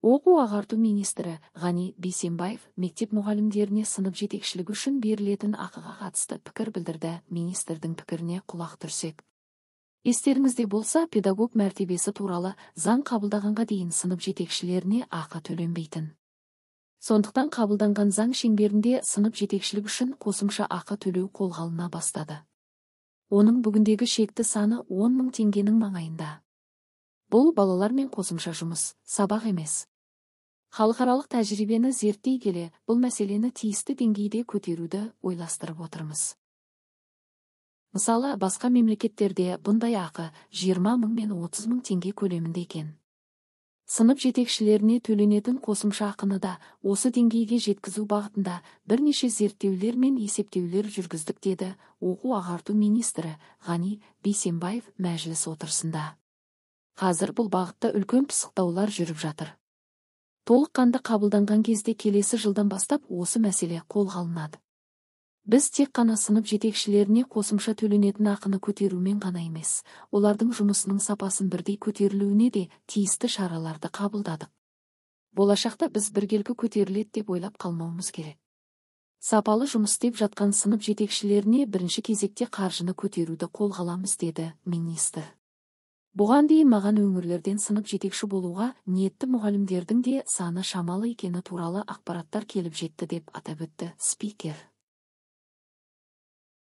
Оқу-ағарту министрі Ғани Бейсенбаев мектеп мұғалімдеріне сынып жетекшілігі үшін берілетін ақыға қатысты пікір білдірді. Министрдің пікіріне құлақ түрсек, естеріңізде болса, педагог мәртебесі туралы заң қабылдағанға дейін сынып жетекшілеріне ақы төленбейтін. Сондықтан қабылданған заң шеңберінде сынып жетекшілік үшін қосымша ақы төлеу қолға алына бастады. Оның бүгіндегі шекті саны 10 мың теңгенің маңайында. Бұл балалармен қосымша жұмыс, сабақ емес. Халықаралық тәжірибені зерттей келе, бұл мәселені тиісті деңгейде көтеруді ойластырып отырмыз. Мысалы, басқа мемлекеттерде бұндай ақы 20 мың мен 30 мың теңге көлемінде екен. Сынып жетекшілеріне төленетін қосымша ақыны да осы деңгейге жеткізу бағытында бірнеше зерттеулер мен есептеулер жүргіздік, деді оқу-ағарту министрі Ғани Бейсенбаев мәжіліс отырысында. Қазір бұл бағытта үлкен пысықтаулар жүріп жатыр. Толыққанды қабылданған кезде келесі жылдан бастап осы мәселе қолға алынады. Біз тек қана сынып жетекшілеріне қосымша төленетін ақыны көтерумен ғана емес, олардың жұмысының сапасын бірдей көтерілуіне де тиісті шараларды қабылдадық. Болашақта біз біркелкі көтеріледі деп ойлап қалмауымыз керек. Сапалы жұмыс істеп жатқан сынып жетекшілеріне бірінші кезекте қаржыны көтеруді қолға аламыз, деді министр. Бұған дейін маған өңірлерден сынып жетекші болуға ниетті мұғалімдердің де саны шамалы екені туралы ақпараттар келіп жетті, деп атап өтті спикер.